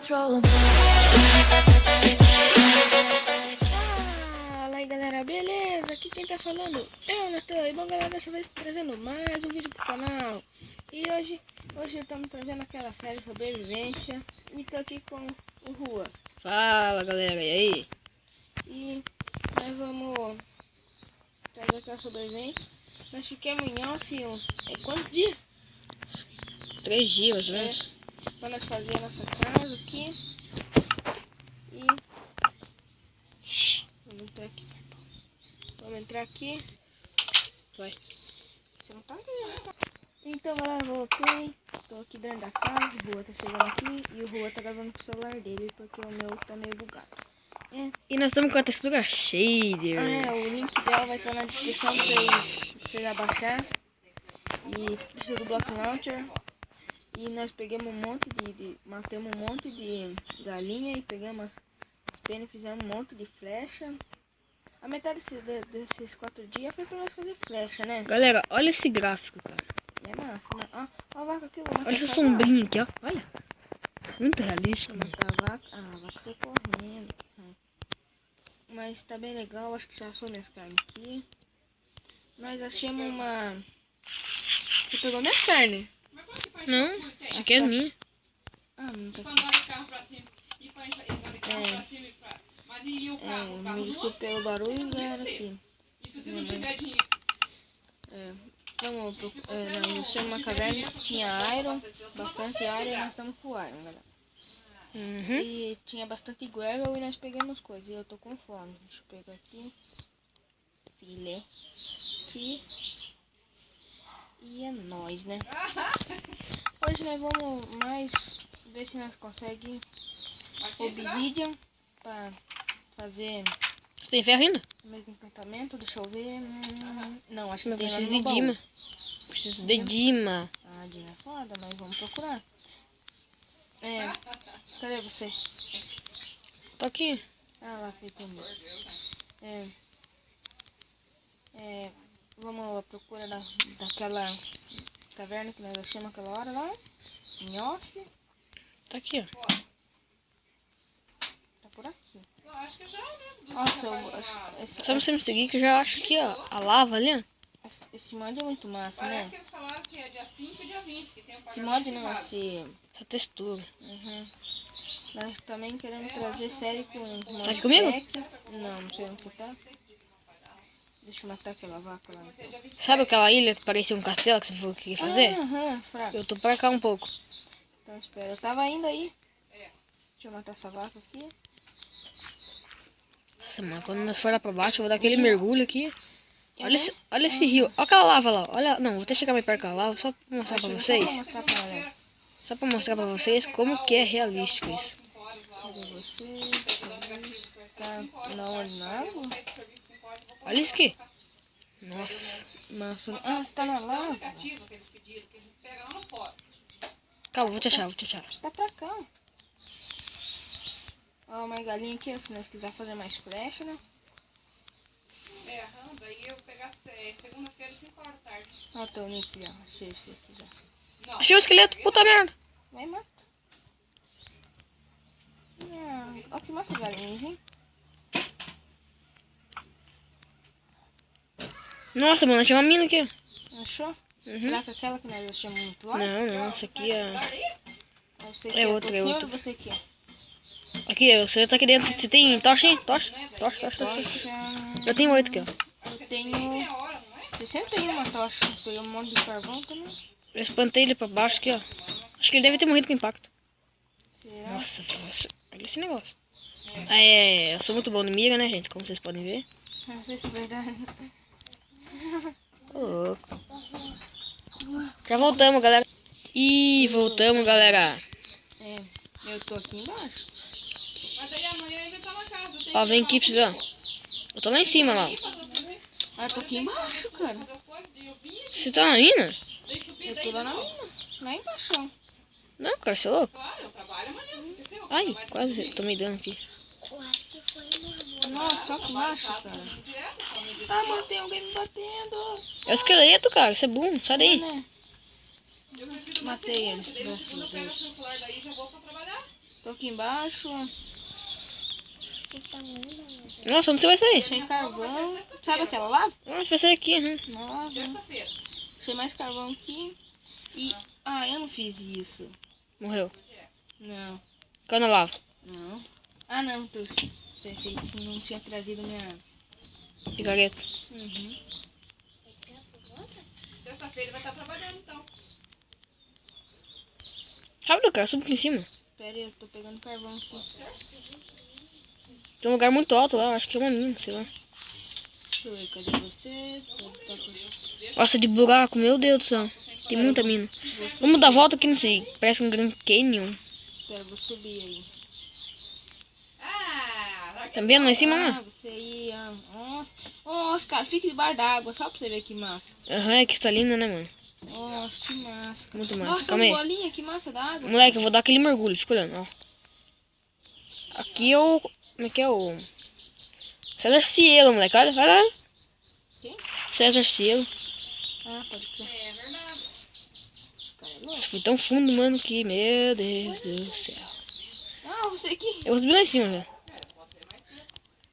Fala aí galera, beleza? Aqui quem tá falando é o Natan. E bom galera, dessa vez trazendo mais um vídeo pro canal. E hoje estamos trazendo aquela série sobrevivência. E tô aqui com o Rua. Fala galera, e aí? E nós vamos trazer aquela sobrevivência. Nós ficamos em off uns... quantos dias? 3 dias, né? Pra nós fazer a nossa casa aqui. E vamos entrar aqui. Vai. Você não tá vendo? Então galera, voltei. Tô aqui dentro da casa. O Rua tá chegando aqui. E o Rua tá gravando com o celular dele, porque o meu tá meio bugado. E nós estamos com a textura shader. O link dela vai estar na descrição pra vocês abaixar. E precisa do Block Launcher. E nós pegamos um monte matamos um monte de galinha e pegamos as penas e fizemos um monte de flecha. A metade desses 4 dias foi pra nós fazer flecha, né? Galera, olha esse gráfico, cara. É massa, né? Ó a vaca aqui. Olha essa sombrinha aqui, ó. Olha. Muito realístico. A vaca sai correndo. Mas tá bem legal. Acho que já assou minhas carnes aqui. Nós achamos uma... Você pegou minhas carnes? Não, isso aqui é minha. Não tá aqui. Andar de carro pra cima e pra andar de carro pra cima e pra... Mas e o carro? O carro Me desculpe pelo barulho, galera, aqui. Isso se não tiver dinheiro. Nós achamos uma caverna que tinha iron, bastante iron, e nós estamos com iron, galera. E tinha bastante gravel e nós pegamos coisas. E eu tô com fome. Deixa eu pegar aqui. Filé. Aqui. E é nóis, né? Hoje nós vamos mais ver se nós conseguimos obsidian pra fazer Você tem ferro ainda? o mesmo encantamento. Deixa eu ver. Não, acho que Mas tem lá preciso no de baú. Dima. Preciso de Dima. Dima é foda, mas vamos procurar. Cadê você? Tô aqui. Lá, feito mesmo. Vamos à procura daquela caverna que nós achamos aquela hora lá. Em off. Tá aqui, ó. Tá por aqui. Eu acho que já, né? Nossa, Só você me seguir que eu já acho aqui, ó. A lava ali, ó. esse mod é muito massa, Parece né? que eles falaram que é dia 5 e dia 20. Que tem o Esse pagamento mod não, privado. Essa textura. Nós também queremos trazer série com mod Tá aqui comigo? pack. Não sei onde você tá. Deixa eu matar aquela vaca lá. Então. Sabe aquela ilha que parecia um castelo que você falou que ia fazer? Fraco. Eu tô pra cá um pouco. Então espera, eu tava indo aí. Deixa eu matar essa vaca aqui. Nossa, mano, quando nós for lá pra baixo, eu vou dar aquele mergulho aqui. Olha esse rio. Olha aquela lava lá. Olha, não, vou até chegar mais perto da lava só pra mostrar pra vocês. Só pra mostrar pra vocês como que é realístico isso. Cadê você? Tá na onde? Na água? Olha isso aqui. Nossa. Massa. Você tá na lava? aplicativo que eles pediram, que a gente pega lá no fórum. Calma, vou te achar. Você tá pra cá. Ó, uma galinha aqui, se nós quiser fazer mais flecha, né? Daí eu pegar segunda-feira, 5 horas da tarde. Tem um link já. Achei esse aqui já. Não. Achei o esqueleto, puta merda. Vai, mata. Ó que massa galinhas, hein? Nossa, mano, achei uma mina aqui. Achou? Será que aquela que nós achamos muito lá? Não, essa aqui é... Você É outra, é ou outra. você quer? Aqui, você tá aqui dentro. Você tem tocha, hein? Tocha. Eu tenho 8 aqui, ó. Eu tenho 61 tochas. Peguei um monte de carvão também. Eu espantei ele pra baixo aqui, ó. Acho que ele deve ter morrido com impacto. Será? Nossa, olha esse negócio. Eu sou muito bom de mira, né, gente? Como vocês podem ver. Não sei se é verdade. Ô, louco. Já voltamos, galera. Voltamos, galera. Eu tô aqui embaixo. Mas daí amanhã ainda tá na casa. Ó, vem aqui pra você ver, ó. Eu tô lá em cima, lá. Eu tô aqui embaixo, cara. Você tá na mina? Eu tô lá na mina. Lá embaixo, ó. Não, cara, você é louco. Claro, eu trabalho amanhã, você esqueceu? Ai, quase tomei dano aqui. Nossa, só que embaixo, cara. Mano, tem alguém me batendo. É o esqueleto, cara. Você é burro. Sai daí. Né? Eu preciso Matei ele. Daí na segunda eu pego o celular daí e já vou pra trabalhar. Tô aqui embaixo. Nossa, onde você vai sair? Achei carvão. Sabe aquela lá? Nossa, vai sair aqui. Nossa. Sexta-feira. Achei mais carvão aqui. E... Ah, eu não fiz isso. Morreu. Não. Quando eu lavo? Não. Ah, não. Trouxe. Pensei que não tinha trazido minha... Picareta. Uhum. Sexta-feira vai estar trabalhando, então. Rápido, cara. Subi aqui em cima. Pera aí, eu tô pegando carvão aqui. Tem um lugar muito alto lá. Acho que é uma mina, sei lá. Deixa eu ver, cadê você? Nossa, de buraco. Meu Deus do céu. Tem muita mina. Vamos dar a volta aqui nesse... Parece um Grand Canyon. Pera, eu vou subir aí. Ah, Tá vendo lá em cima, Ah, né? você ia... Nossa. Nossa, cara, fica debaixo d'água. Só pra você ver que massa. Aham, é cristalina, né, mano? Nossa, que massa. Muito massa. Nossa, Calma aí. as bolinhas, que massa d'água. Moleque, eu vou dar aquele mergulho. Fica olhando, ó. Aqui é o... Como é que é o... César Cielo, moleque. Olha, olha. Quem? César Cielo. Ah, pode crer. é verdade. Cara, é louco. Isso foi tão fundo, mano, que... Meu Deus do céu. Ah, você aqui. Eu vou subir lá em cima, velho. Pode ser mais cedo.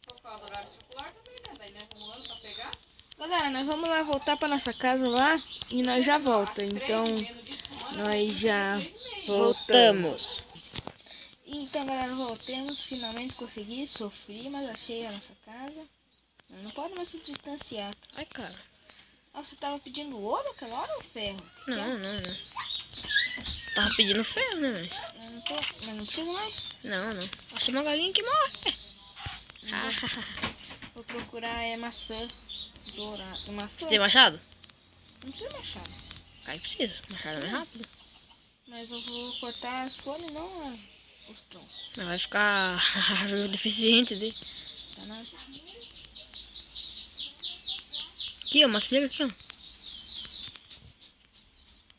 Por causa do horário circular também, né? Daí, né, acumulando pra pegar. Galera, nós vamos lá voltar pra nossa casa lá e nós já volta. Então, nós já Voltamos. Então, galera, voltemos. Finalmente consegui. Sofri, mas achei a nossa casa. Não pode mais se distanciar. Ai, cara. Ah, você tava pedindo ouro aquela hora ou ferro? Não, não, não. Tava pedindo ferro, né, velho? Eu não tô, mas não preciso mais. Não, não. Achei uma galinha que morre. Vou procurar maçã dourada. Maçã? Você tem machado? Não precisa machado. Aí precisa. Machado é mais rápido. Mas eu vou cortar as folhas, não os troncos. Não vai ficar deficiente dele. Tá nada. Aqui, ó. Macieira aqui, ó.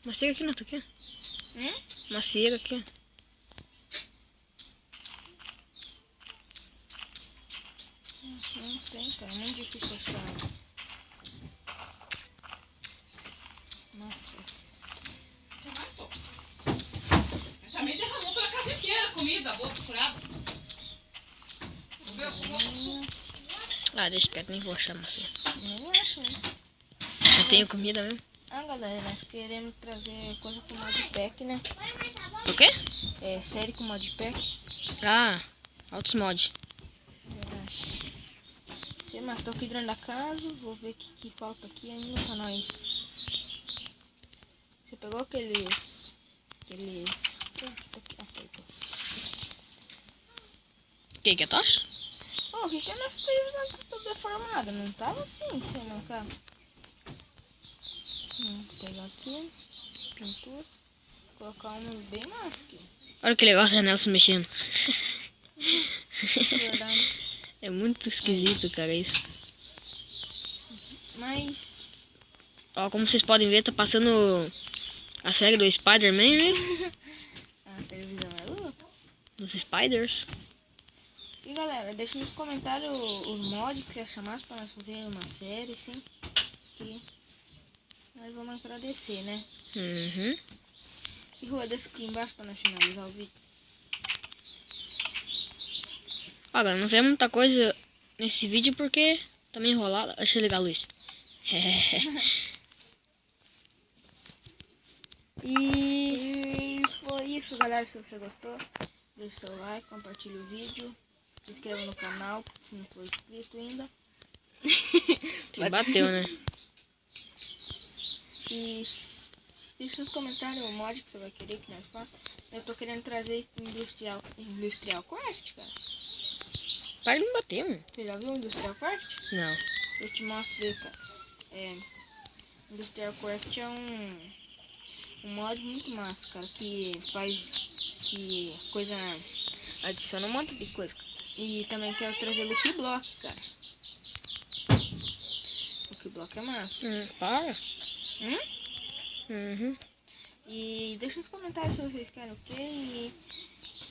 Macieira aqui, não. Tá aqui, ó. Macieira aqui, ó. Não tem, cara. Muito difícil achar. Nossa. Tem mais, tô. Mas também derramou pela casa inteira comida, boca furada. Não viu? Ah, deixa quieto. Nem vou achar macieira. Não acho, né? Eu tenho comida mesmo. Ah, galera, nós queremos trazer coisa com modpack, né? O quê? É, série com modpack. Ah, altos mod. Verdade. Sei mais, tô aqui dentro da casa. Vou ver o que falta aqui ainda pra nós. Você pegou aqueles... Tá aqui, ó, pegou. Que é tocha? Ô, o que é nessa televisão que tá deformada? Não tava assim, sem marcar. Vou pegar aqui, pintura, colocar uma bem massa aqui. Olha que legal a janela se mexendo. Verdade. É muito esquisito, cara, isso. Mas, Ó, como vocês podem ver, tá passando a série do Spider-Man, né? a televisão é louca. Dos Spiders. E galera, deixa nos comentários os mods que você achar massa pra nós fazer uma série, assim. Que nós vamos agradecer, né? Uhum. E roda aqui embaixo pra nós finalizar o vídeo. Olha, não tem muita coisa nesse vídeo porque tá meio enrolado. Deixa eu ligar a luz. E foi isso, galera. Se você gostou, deixe seu like, compartilhe o vídeo, se inscreva no canal se não for inscrito ainda. Se bateu, né? E deixe nos comentários o mod que você vai querer que nós façamos. Eu tô querendo trazer Industrial Craft, cara. Para de me bater, mano. Você já viu o Industrial Craft? Não. Eu te mostro, cara. Industrial Craft é um mod muito massa, cara, que adiciona um monte de coisa. E também quero trazer Lucky Block, cara. Lucky Block é massa. Para. Uhum. E deixa nos comentários se vocês querem o quê.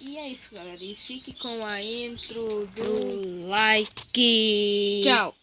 E é isso, galera. E fique com a intro do... Like. Tchau.